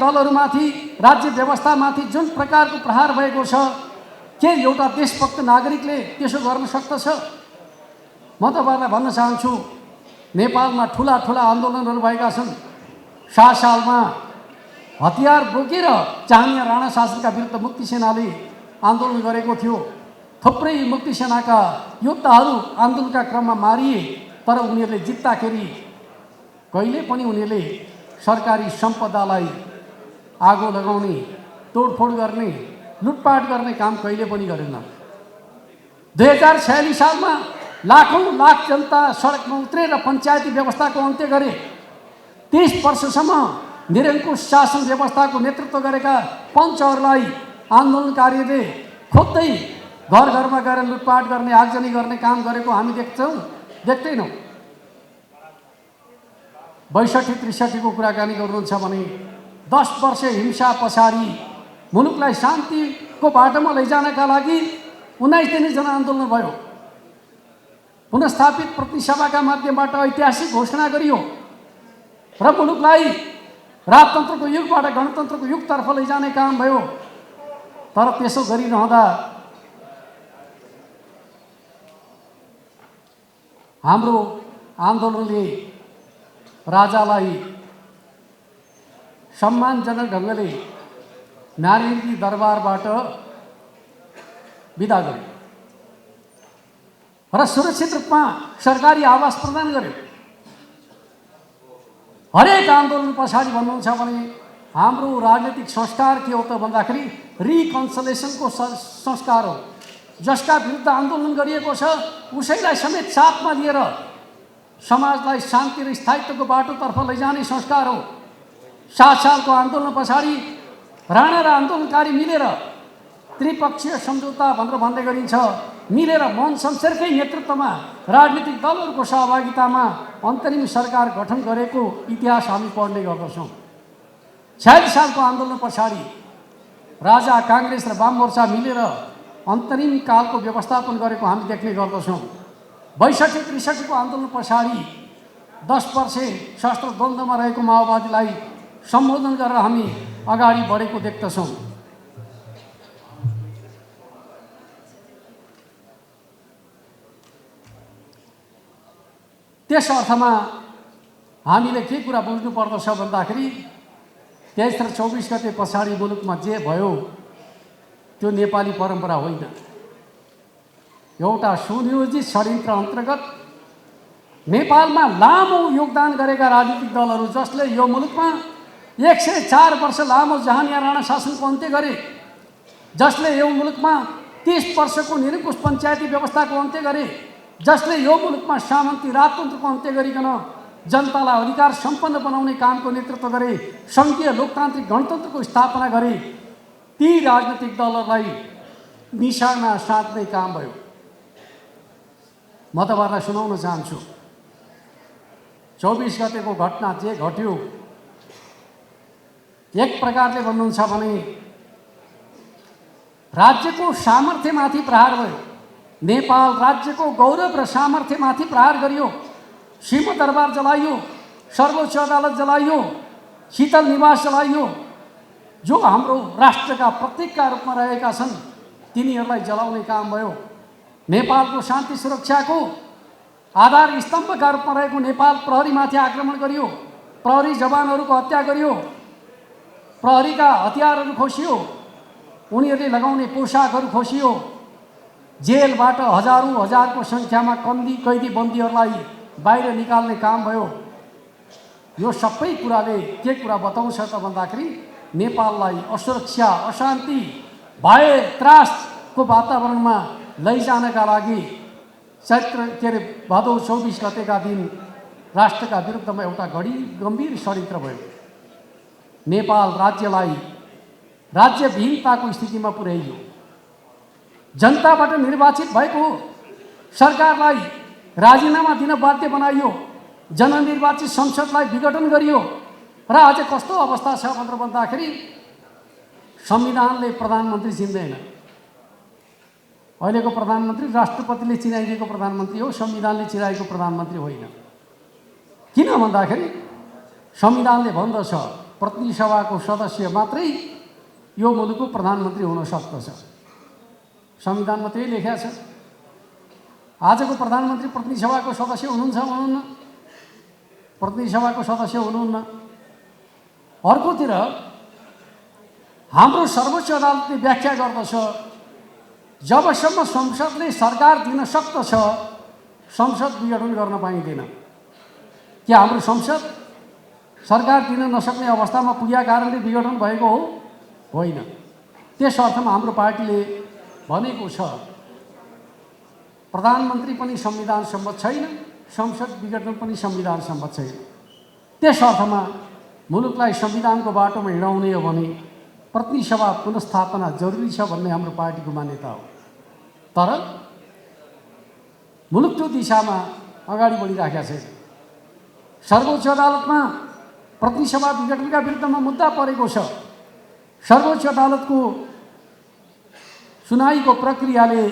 दलहरूमाथि राज्य व्यवस्थामाथि जुन प्रकारको प्रहार भएको छ, के एउटा देशभक्त नागरिकले त्यसो गर्न सक्दछ? म तपाईहरुलाई भन्न चाहन्छु, नेपालमा ठूला ठूला आन्दोलनहरू भएका छन्। 7 सालमा हतियार बोकेर चाहनिया राणा शासनका विरुद्ध मुक्ति सेनाले आन्दोलन गरेको थियो। थुप्रै मुक्ति सेनाका योद्धाहरू आन्दोलनका क्रममा मारिए, तर उनीहरूले जित्दाखेरि कहिले पनि उनीहरूले सरकारी सम्पदालाई आगो लगाउने, तोडफोड गर्ने, लुटपाट गर्ने काम कहिले पनि गरेनन्। 2046 सालमा लाखौं लाख जनता सडकमा उत्रेर पञ्चायती व्यवस्थाको अन्त्य गरे। 30 वर्षसम्म निरङ्कुश शासन व्यवस्थाको नेतृत्व गरेका पञ्चहरूलाई आन्दोलनकारीले खोज्दै घर घरमा गएर लुटपाट गर्ने, आगजनी गर्ने काम गरेको हामी देख्दैनौँ। 62-63 को कुराकानी गर्नुहुन्छ भने 10 वर्ष हिंसा पछाडि मुलुकलाई शान्तिको बाटोमा लैजानका लागि 19 दिने जनआन्दोलन भयो। पुनर्स्थापित प्रतिनिधिसभाका माध्यमबाट ऐतिहासिक घोषणा गरियो र मुलुकलाई राजतन्त्रको युगबाट गणतन्त्रको युगतर्फ लैजाने काम भयो। तर त्यसो गरिरहँदा हाम्रो आन्दोलनले राजालाई सम्मानजनक ढङ्गले नारायणी दरबारबाट बिदा गर्यो र सुरक्षित रूपमा सरकारी आवास प्रदान गर्यो। हरेक आन्दोलन पछाडि भन्नुहुन्छ भने हाम्रो राजनीतिक संस्कार के हो त भन्दाखेरि रिकन्सिलिएसनको संस्कार हो। जसका विरुद्ध आन्दोलन गरिएको छ उसैलाई समेत साथमा लिएर समाजलाई शान्ति र स्थायित्वको बाटोतर्फ लैजाने संस्कार हो। 7 सालको आन्दोलन पछाडि राणा र आन्दोलनकारी मिलेर त्रिपक्षीय सम्झौता भनेर भन्दै गरिन्छ, मिलेर मन शमशेरकै नेतृत्वमा राजनीतिक दलहरूको सहभागितामा अन्तरिम सरकार गठन गरेको इतिहास हामी पढ्ने गर्दछौँ। 46 सालको आन्दोलन पछाडि राजा, काङ्ग्रेस र वाममोर्चा मिलेर अन्तरिम कालको व्यवस्थापन गरेको हामी देख्ने गर्दछौँ। 62-63 को आन्दोलन पछाडि 10 वर्ष शस्त्र द्वन्द्वमा रहेको माओवादीलाई सम्बोधन गरेर हामी अगाडि बढेको देख्दछौँ। त्यस अर्थमा हामीले के कुरा बुझ्नु पर्दछ भन्दाखेरि 23 र 24 गते पछाडि मुलुकमा जे भयो त्यो नेपाली परम्परा होइन। एउटा सुनियोजित षड्यन्त्र अन्तर्गत नेपालमा लामो योगदान गरेका राजनीतिक दलहरू जसले यो मुलुकमा 104 वर्ष लामो जहानिया राणा शासनको अन्त्य गरे, जसले यो मुलुकमा 30 वर्षको निरङ्कुश पञ्चायती व्यवस्थाको अन्त्य गरे, जसले यो मुलुकमा सामन्ती राजतन्त्रको अन्त्य गरिकन जनतालाई अधिकार सम्पन्न बनाउने कामको नेतृत्व गरे, सङ्घीय लोकतान्त्रिक गणतन्त्रको स्थापना गरे, ती राजनीतिक दलहरूलाई निशाना साध्ने काम भयो। म तपाईहरुलाई सुनाउन चाहन्छु, 24 गतेको घटना जे घट्यो, एक प्रकारले भन्नुहुन्छ भने राज्यको सामर्थ्यमाथि प्रहार भयो। नेपाल राज्यको गौरव र सामर्थ्यमाथि प्रहार गरियो। सिंहदरबार जलाइयो, सर्वोच्च अदालत जलाइयो, शीतल निवास जलाइयो। जो हाम्रो राष्ट्रका प्रतीकका रूपमा रहेका छन् तिनीहरूलाई जलाउने काम भयो। नेपालको शान्ति सुरक्षाको आधार स्तम्भका रूपमा रहेको नेपाल प्रहरीमाथि आक्रमण गरियो, प्रहरी जवानहरूको हत्या गरियो, प्रहरीका हतियारहरू खोसियो, उनीहरूले लगाउने पोसाकहरू खोसियो, जेलबाट हजारौं सङ्ख्यामा कैदी बन्दीहरूलाई बाहिर निकाल्ने काम भयो। यो सबै कुराले के कुरा बताउँछ त भन्दाखेरि नेपाललाई असुरक्षा, अशान्ति, भय, त्रासको वातावरणमा लैजानका लागि भदौ 24 गतेका दिन राष्ट्रका विरुद्धमा एउटा गम्भीर षड्यन्त्र भयो। नेपाल राज्यलाई राज्यविहीनताको स्थितिमा पुर्याइयो। जनताबाट निर्वाचित भएको सरकारलाई राजीनामा दिन बाध्य बनाइयो। जननिर्वाचित संसदलाई विघटन गरियो र आज कस्तो अवस्था छ भनेर भन्दाखेरि संविधानले प्रधानमन्त्री चिन्दैन। अहिलेको प्रधानमन्त्री राष्ट्रपतिले चिनाइदिएको प्रधानमन्त्री हो, संविधानले चिनाएको प्रधानमन्त्री होइन। किन भन्दाखेरि संविधानले भन्दछ प्रतिनिधि सभाको सदस्य मात्रै यो मुलुकको प्रधानमन्त्री हुन सक्दछ। संविधानमा त्यही लेखेको छ। आजको प्रधानमन्त्री प्रतिनिधि सभाको सदस्य हुनुहुन्छ हुनुहुन्न? प्रतिनिधि सभाको सदस्य हुनुहुन्न। अर्कोतिर हाम्रो सर्वोच्च अदालतले व्याख्या गर्दछ, जबसम्म संसदले सरकार दिन सक्दछ संसद विघटन गर्न पाइँदैन। के हाम्रो संसद सरकार दिन नसक्ने अवस्थामा पुगेका कारणले विघटन भएको हो? होइन। त्यस अर्थमा हाम्रो पार्टीले भनेको छ, प्रधानमन्त्री पनि संविधान सम्मत छैन, संसद विघटन पनि संविधान सम्मत छैन। त्यस अर्थमा मुलुकलाई संविधानको बाटोमा हिँडाउने हो भने प्रतिनिधि सभा पुनर्स्थापना जरुरी छ भन्ने हाम्रो पार्टीको मान्यता हो। तर मुलुक त्यो दिशामा अगाडि बढिराखेको छैन। सर्वोच्च अदालतमा प्रतिनिधि सभा विघटनका विरुद्धमा मुद्दा परेको छ। सर्वोच्च अदालतको सुनाइको प्रक्रियाले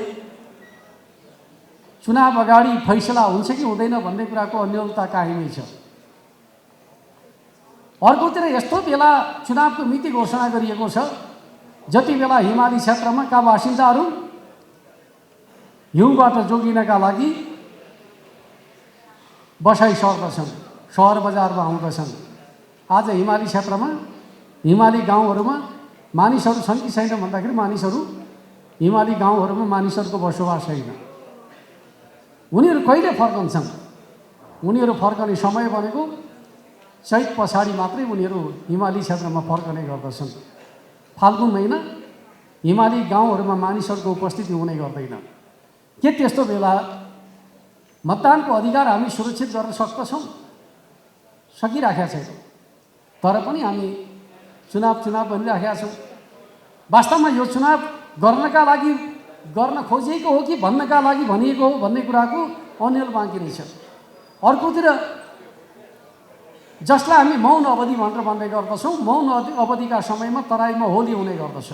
चुनाव अगाडि फैसला हुन्छ कि हुँदैन भन्ने कुराको अन्योलता कायमै छ। अर्कोतिर यस्तो बेला चुनावको मिति घोषणा गरिएको छ, जति बेला हिमाली क्षेत्रमा का बासिन्दाहरू हिउँबाट जोगिनका लागि बसाइ सर्दछन्, सहर बजारमा आउँदछन्। आज हिमाली क्षेत्रमा, हिमाली गाउँहरूमा मानिसहरू छन् कि छैन भन्दाखेरि मानिसहरू हिमाली गाउँहरूमा मानिसहरूको बसोबास छैन। उनीहरू कहिले फर्कन्छन्? उनीहरू फर्कने समय भनेको चैत पछाडि मात्रै उनीहरू हिमाली क्षेत्रमा फर्कने गर्दछन्। फाल्गुन महिना हिमाली गाउँहरूमा मानिसहरूको उपस्थिति हुने गर्दैन। के त्यस्तो बेला मतदानको अधिकार हामी सुरक्षित गर्न सक्दछौँ? सकिराखेका छैन। तर पनि हामी चुनाव भनिराखेका छौँ। वास्तवमा यो चुनाव गर्नका लागि गर्न खोजिएको हो कि भन्नका लागि भनिएको हो भन्ने कुराको अन्यल बाँकी नै छ। अर्कोतिर जसलाई हामी मौन अवधि भनेर भन्ने गर्दछौँ, मौन अवधिका समयमा तराईमा होली हुने गर्दछ।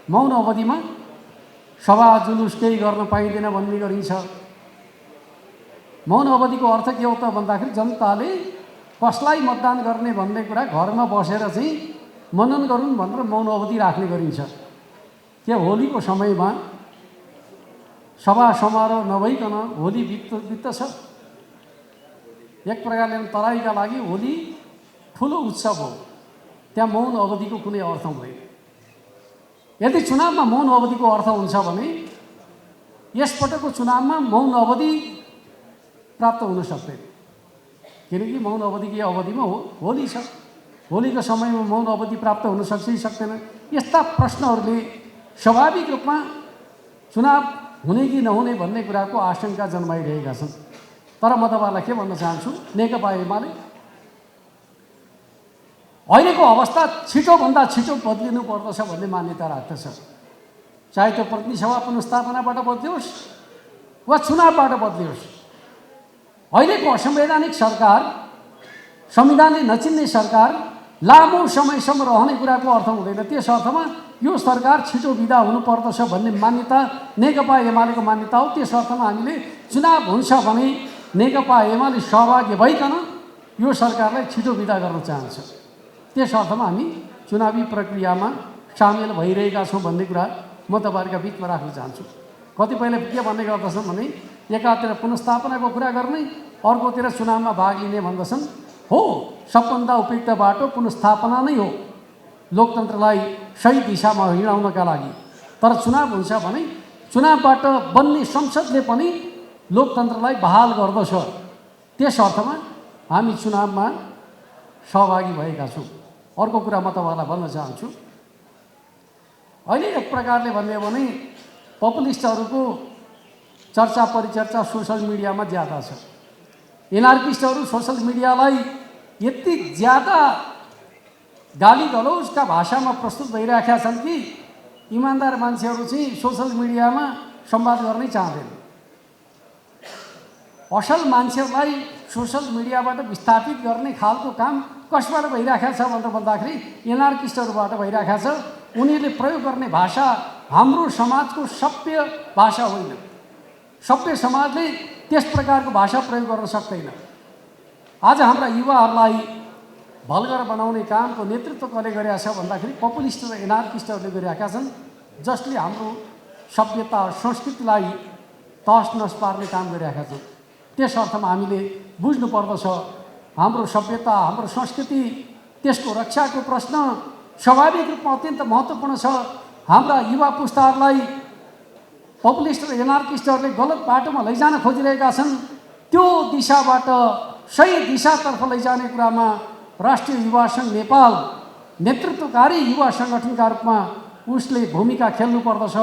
मौन अवधिमा सभा जुलुस केही गर्न पाइँदैन भन्ने गरिन्छ। मौन अवधिको अर्थ के हो त भन्दाखेरि जनताले कसलाई मतदान गर्ने भन्ने कुरा घरमा बसेर चाहिँ मनन गरून् भनेर मौन अवधि राख्ने गरिन्छ। के होलीको समयमा सभा समारोह नभइकन होली बित्दछ? एक प्रकारले तराईका लागि होली ठुलो उत्सव हो, त्यहाँ मौन अवधिको कुनै अर्थ हुँदैन। यदि चुनावमा मौन अवधिको अर्थ हुन्छ भने यसपटकको चुनावमा मौन अवधि प्राप्त हुन सक्दैन। किनकि मौन अवधिको अवधिमा होली छ, होलीको समयमा मौन अवधि प्राप्त हुन सक्छ कि सक्दैन? यस्ता प्रश्नहरूले स्वाभाविक रूपमा चुनाव हुने कि नहुने भन्ने कुराको आशंका जन्माइरहेका छन्। तर म तपाईँलाई के भन्न चाहन्छु, नेकपा एमाले अहिलेको अवस्था छिटोभन्दा छिटो बदलिनु पर्दछ भन्ने मान्यता राख्दछ। चाहे त्यो प्रतिनिधि सभा पुनर्स्थापनाबाट बदलियोस् वा चुनावबाट बदलियोस्। अहिलेको असंवैधानिक सरकार, संविधानले नचिन्ने सरकार लामो समयसम्म रहने कुराको अर्थ हुँदैन। त्यस अर्थमा यो सरकार छिटो बिदा हुनुपर्दछ भन्ने मान्यता नेकपा एमालेको मान्यता हो। त्यस अर्थमा हामीले चुनाव हुन्छ भने नेकपा एमाले सहभागी भइकन यो सरकारलाई छिटो बिदा गर्न चाहन्छ। त्यस अर्थमा हामी चुनावी प्रक्रियामा सामेल भइरहेका छौँ भन्ने कुरा म तपाईँहरूका बिचमा राख्न चाहन्छु। कतिपयले के भन्ने गर्दछन् भने एकातिर पुनर्स्थापनाको कुरा गर्ने, अर्कोतिर चुनावमा भाग लिने भन्दछन्। हो, सबभन्दा उपयुक्त बाटो पुनर्स्थापना नै हो लोकतन्त्रलाई सही दिशामा हिँडाउनका लागि। तर चुनाव हुन्छ भने चुनावबाट बन्ने संसदले पनि लोकतन्त्रलाई बहाल गर्दछ। त्यस अर्थमा हामी चुनावमा सहभागी भएका छौँ। अर्को कुरा म तपाईँलाई भन्न चाहन्छु, अहिले एक प्रकारले भन्यो भने पपुलिस्टहरूको चर्चा परिचर्चा सोसल मिडियामा ज्यादा छ। एनार्किस्टहरू सोसल मिडियालाई यति ज्यादा गाली गलौजका भाषामा प्रस्तुत भइरहेका छन् कि इमान्दार मान्छेहरू चाहिँ सोसल मिडियामा संवाद गर्नै चाहँदैन। असल मान्छेहरूलाई सोसल मिडियाबाट विस्थापित गर्ने खालको काम कसबाट भइरहेको छ भनेर भन्दाखेरि एनार्किस्टहरूबाट भइरहेको छ। उनीहरूले प्रयोग गर्ने भाषा हाम्रो समाजको सभ्य भाषा होइन। सभ्य समाजले त्यस प्रकारको भाषा प्रयोग गर्न सक्दैन। आज हाम्रा युवाहरूलाई भल्गर बनाउने कामको नेतृत्व कसले गरेका छ भन्दाखेरि पपुलिस्ट र एनार्किस्टहरूले गरिरहेका छन्, जसले हाम्रो सभ्यता संस्कृतिलाई तहस नहस पार्ने काम गरिरहेका छन्। त्यस अर्थमा हामीले बुझ्नुपर्दछ हाम्रो सभ्यता, हाम्रो संस्कृति, त्यसको रक्षाको प्रश्न स्वाभाविक रूपमा अत्यन्त महत्त्वपूर्ण छ। हाम्रा युवा पुस्ताहरूलाई पपुलिस्ट र एनार्किस्टहरूले गलत बाटोमा लैजान खोजिरहेका छन्। त्यो दिशाबाट सही दिशातर्फ लैजाने कुरामा राष्ट्रिय युवा सङ्घ नेपाल नेतृत्वकारी युवा सङ्गठनका रूपमा उसले भूमिका खेल्नु पर्दछ।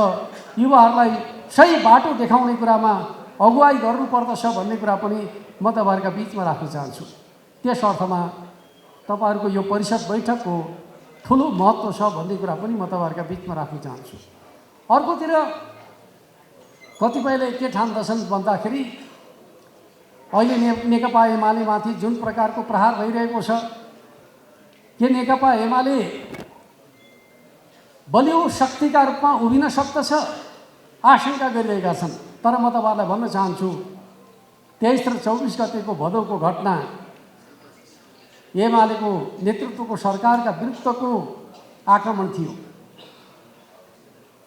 युवाहरूलाई सही बाटो देखाउने कुरामा अगुवाई गर्नुपर्दछ भन्ने कुरा पनि म तपाईँहरूका बिचमा राख्न चाहन्छु। त्यस अर्थमा तपाईँहरूको यो परिषद बैठकको ठुलो महत्त्व छ भन्ने कुरा पनि म तपाईँहरूका बिचमा राख्न चाहन्छु। अर्कोतिर कतिपयले के ठान्दछन् भन्दाखेरि अहिले नेकपा एमालेमाथि जुन प्रकारको प्रहार भइरहेको छ, के नेकपा एमाले बलियो शक्तिका रूपमा उभिन सक्दछ आशंका गरिरहेका छन्। तर म तपाईँहरूलाई भन्न चाहन्छु 23 र 24 गतेको भदौको घटना एमालेको नेतृत्वको सरकारका विरुद्धको आक्रमण थियो,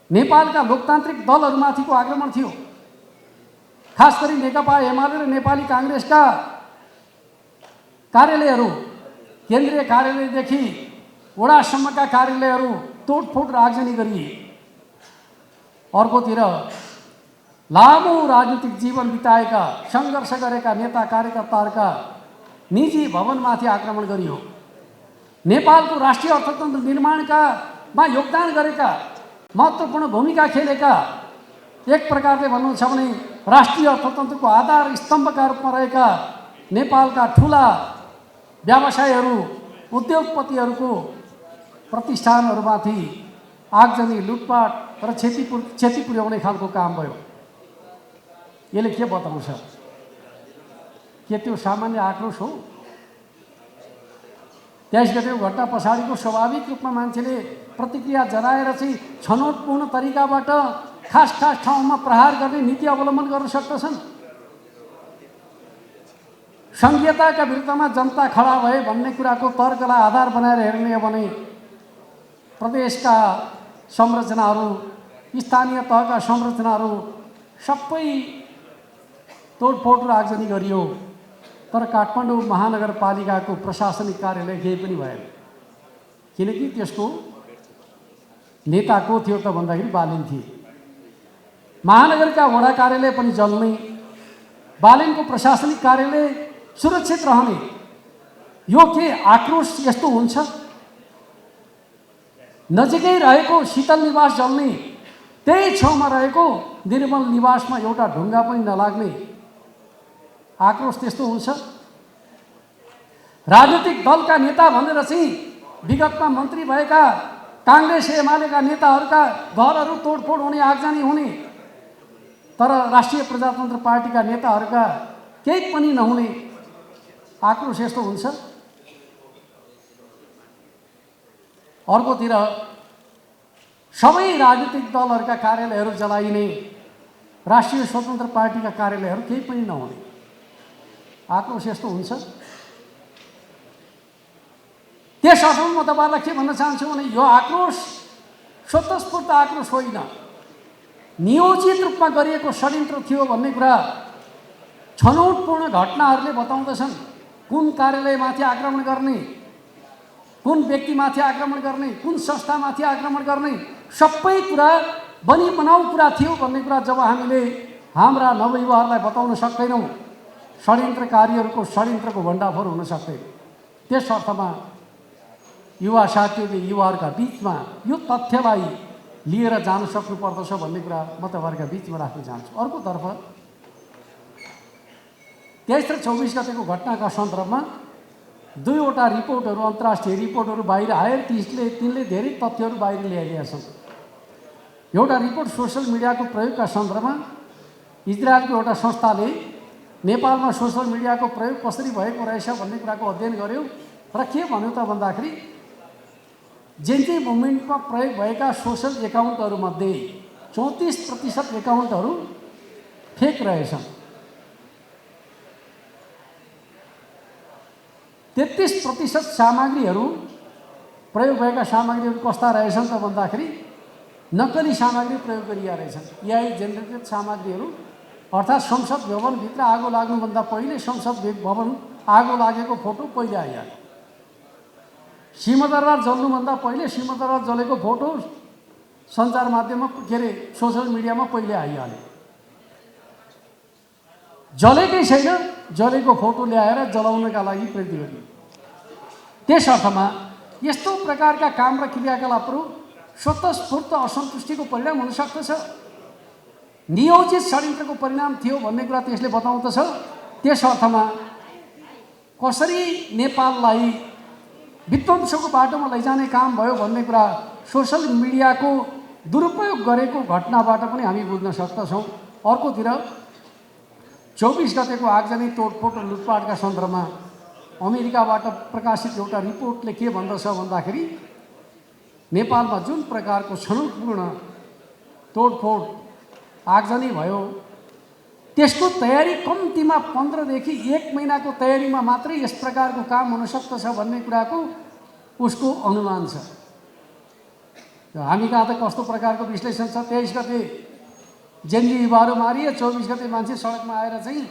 नेपालका लोकतान्त्रिक दलहरूमाथिको आक्रमण थियो। खास गरी नेकपा एमाले र नेपाली काङ्ग्रेसका कार्यालयहरू, केन्द्रीय कार्यालयदेखि वडासम्मका कार्यालयहरू तोडफोड र आगजनी गरिए। अर्कोतिर लामो राजनीतिक जीवन बिताएका, सङ्घर्ष गरेका नेता कार्यकर्ताहरूका निजी भवनमाथि आक्रमण गरियो। नेपालको राष्ट्रिय अर्थतन्त्र निर्माणमा योगदान गरेका, महत्त्वपूर्ण भूमिका खेलेका, एक प्रकारले भन्नु छ भने राष्ट्रिय अर्थतन्त्रको आधार स्तम्भका रूपमा रहेका नेपालका ठुला व्यवसायहरू, उद्योगपतिहरूको प्रतिष्ठानहरूमाथि आगजनी, लुटपाट र क्षति पुर्याउने खालको काम भयो। यसले के बताउँछ? के त्यो सामान्य आक्रोश हो? 23 गतेको घटना पछाडिको स्वाभाविक रूपमा मान्छेले प्रतिक्रिया जनाएर चाहिँ छनौटपूर्ण तरिकाबाट खास ठाउँमा प्रहार गर्ने नीति अवलम्बन गर्न सक्दछन्। सङ्घीयताका विरुद्धमा जनता खडा भए भन्ने कुराको तर्कलाई आधार बनाएर हेर्ने हो भने प्रदेशका संरचनाहरू, स्थानीय तहका संरचनाहरू सबै तोडफोड र आगजनी गरियो। तर काठमाडौँ महानगरपालिकाको प्रशासनिक कार्यालय केही पनि भएन, किनकि त्यसको नेता को थियो त भन्दाखेरि बालेन थिए। महानगरका वडा कार्यालय पनि जल्ने, बालेनको प्रशासनिक कार्यालय सुरक्षित रहने, यो के आक्रोश यस्तो हुन्छ? नजिकै रहेको शीतल निवास जल्ने, त्यही छेउमा रहेको निर्मल निवासमा एउटा ढुङ्गा पनि नलाग्ने आक्रोश त्यस्तो हुन्छ? राजनीतिक दलका नेता भनेर चाहिँ विगतमा मन्त्री भएका काङ्ग्रेस एमालेका नेताहरूका घरहरू तोडफोड हुने, आगजनी हुने, तर राष्ट्रिय प्रजातन्त्र पार्टीका नेताहरूका केही पनि नहुने आक्रोश यस्तो हुन्छ? अर्कोतिर सबै राजनीतिक दलहरूका कार्यालयहरू जलाइने, राष्ट्रिय स्वतन्त्र पार्टीका कार्यालयहरू केही पनि नहुने आक्रोश यस्तो हुन्छ? त्यस अर्थमा म तपाईँलाई के भन्न चाहन्छु भने यो आक्रोश स्वतस्फूर्त आक्रोश होइन, नियोजित रूपमा गरिएको षड्यन्त्र थियो भन्ने कुरा छनौटपूर्ण घटनाहरूले बताउँदछन्। कुन कार्यालयमाथि आक्रमण गर्ने, कुन व्यक्तिमाथि आक्रमण गर्ने, कुन संस्थामाथि आक्रमण गर्ने, सबै कुरा बनाउ कुरा थियो भन्ने कुरा जब हामीले हाम्रा नवयुवाहरूलाई बताउन सक्दैनौँ, षड्यन्त्रकारीहरूको षड्यन्त्रको भण्डाफोर हुन सक्दैन। त्यस अर्थमा युवा साथीहरूले युवाहरूका बिचमा यो तथ्यलाई लिएर जान सक्नुपर्दछ भन्ने कुरा म तपाईँहरूका बिचमा राख्न चाहन्छु। अर्कोतर्फ 23 र 24 गतेको घटनाका सन्दर्भमा दुईवटा रिपोर्टहरू, अन्तर्राष्ट्रिय रिपोर्टहरू बाहिर आए। तिनले धेरै तथ्यहरू बाहिर ल्याइदिएका छन्। एउटा रिपोर्ट सोसल मिडियाको प्रयोगका सन्दर्भमा इजरायलको एउटा संस्थाले नेपालमा सोसल मिडियाको प्रयोग कसरी भएको रहेछ भन्ने कुराको अध्ययन गर्यो र के भन्यो त भन्दाखेरि जेन्जी मुभमेन्टमा प्रयोग भएका सोसल एकाउन्टहरूमध्ये 34% एकाउन्टहरू फेक रहेछन्। 33% सामग्रीहरू प्रयोग भएका सामग्रीहरू कस्ता रहेछन् त भन्दाखेरि नक्कली सामग्री प्रयोग गरिएका रहेछन्। एआई जेनेरेटेड सामग्रीहरू, अर्थात् संसद भवनभित्र आगो लाग्नुभन्दा पहिले संसद भवन आगो लागेको फोटो पहिले आइहाल्यो। सिंहदरबार जल्नुभन्दा पहिले सिंहदरबार जलेको फोटो सञ्चार माध्यममा सोसल मिडियामा पहिले आइहाल्यो। जलेकै छैन, जलेको फोटो ल्याएर जलाउनका लागि प्रयत्न गरियो। त्यस अर्थमा यस्तो प्रकारका काम र क्रियाकलापहरू स्वतस्फूर्त असन्तुष्टिको परिणाम हुन सक्दछ, नियोजित षड्यन्त्रको परिणाम थियो भन्ने कुरा त्यसले बताउँदछ। त्यस अर्थमा कसरी नेपाललाई विध्वंसको बाटोमा लैजाने काम भयो भन्ने कुरा सोसल मिडियाको दुरुपयोग गरेको घटनाबाट पनि हामी बुझ्न सक्दछौँ। अर्कोतिर 24 गतेको आगजनी तोडफोड र लुटपाटका सन्दर्भमा अमेरिकाबाट प्रकाशित एउटा रिपोर्टले के भन्दछ भन्दाखेरि नेपालमा जुन प्रकारको छनौटपूर्ण तोडफोड आगजनी भयो त्यसको तयारी कम्तीमा 15 देखि 1 महिनाको तयारीमा मात्रै यस प्रकारको काम हुन सक्दछ भन्ने कुराको उसको अनुमान छ। हामी कहाँ त कस्तो प्रकारको विश्लेषण छ। 23 गते जेनजी युवाहरू मारिए, 24 गते मान्छे सडकमा आएर चाहिँ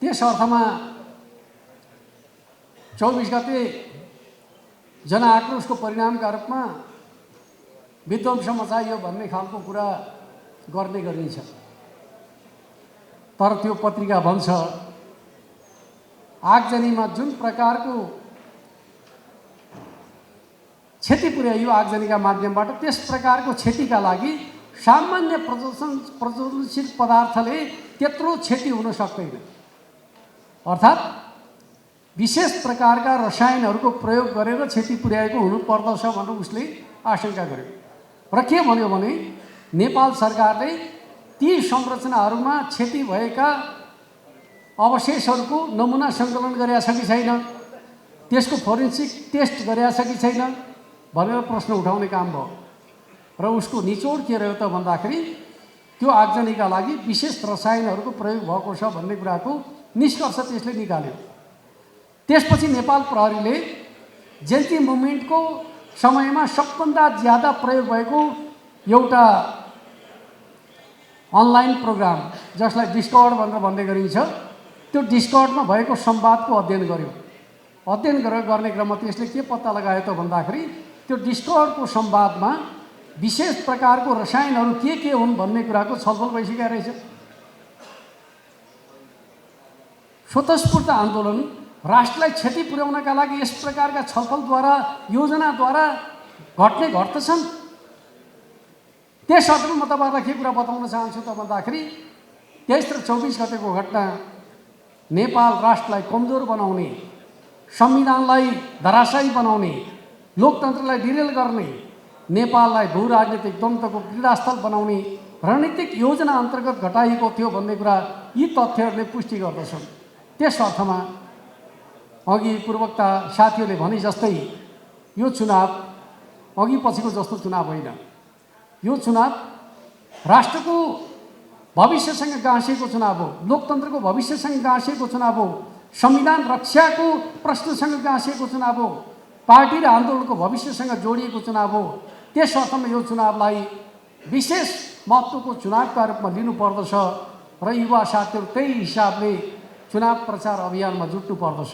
त्यस अर्थमा 24 गते जनआक्रोशको परिणामका रूपमा विध्वंस मचाइयो भन्ने खालको कुरा गर्ने गरिन्छ। तर त्यो पत्रिका भन्छ आगजनीमा जुन प्रकारको क्षति पुर्याइयो आगजनीका माध्यमबाट, त्यस प्रकारको क्षतिका लागि सामान्य प्रज्वलनशील पदार्थले त्यत्रो क्षति हुन सक्दैन। अर्थात् विशेष प्रकारका रसायनहरूको प्रयोग गरेर क्षति पुर्याएको हुनुपर्दछ भनेर उसले आशंका गर्यो। र के भन्यो भने नेपाल सरकारले ती संरचनाहरूमा क्षति भएका अवशेषहरूको नमुना सङ्कलन गरेका छ कि छैन, त्यसको फोरेन्सिक टेस्ट गरेका छ कि छैन भनेर प्रश्न उठाउने काम भयो। र उसको निचोड के रह्यो त भन्दाखेरि त्यो आगजनीका लागि विशेष रसायनहरूको प्रयोग भएको छ भन्ने कुराको निष्कर्ष त्यसले निकाल्यो। त्यसपछि नेपाल प्रहरीले जेन्जी मुभमेन्टको समयमा सबभन्दा ज्यादा प्रयोग भएको एउटा अनलाइन प्रोग्राम जसलाई डिस्कर्ड भनेर भन्ने गरिन्छ, त्यो डिस्कर्डमा भएको संवादको अध्ययन गर्यो। अध्ययन गर्ने क्रममा त्यसले के पत्ता लगायो त भन्दाखेरि त्यो डिस्कर्डको संवादमा विशेष प्रकारको रसायनहरू के हुन् भन्ने कुराको छलफल भइसकेको रहेछ। स्वतस्फूर्त आन्दोलन राष्ट्रलाई क्षति पुर्याउनका लागि यस प्रकारका छलफलद्वारा योजनाद्वारा घट्दछन्। त्यस अर्थमा म तपाईँलाई के कुरा बताउन चाहन्छु त भन्दाखेरि 23 र 24 गतेको घटना नेपाल राष्ट्रलाई कमजोर बनाउने, संविधानलाई धराशायी बनाउने, लोकतन्त्रलाई डिरेल गर्ने, नेपाललाई भू राजनीतिक द्वन्द्वको क्रीडास्थल बनाउने रणनीतिक योजना अन्तर्गत घटाइएको थियो भन्ने कुरा यी तथ्यहरूले पुष्टि गर्दछन्। त्यस अर्थमा अघि पूर्वक्ता साथीहरूले भने जस्तै यो चुनाव अघि पछिको जस्तो चुनाव होइन। यो चुनाव राष्ट्रको भविष्यसँग गाँसिएको चुनाव हो, लोकतन्त्रको भविष्यसँग गाँसिएको चुनाव हो, संविधान रक्षाको प्रश्नसँग गाँसिएको चुनाव हो, पार्टी र आन्दोलनको भविष्यसँग जोडिएको चुनाव हो। त्यस अर्थमा यो चुनावलाई विशेष महत्त्वको चुनावका रूपमा लिनुपर्दछ र युवा साथीहरू त्यही हिसाबले चुनाव प्रचार अभियानमा जुट्नु पर्दछ।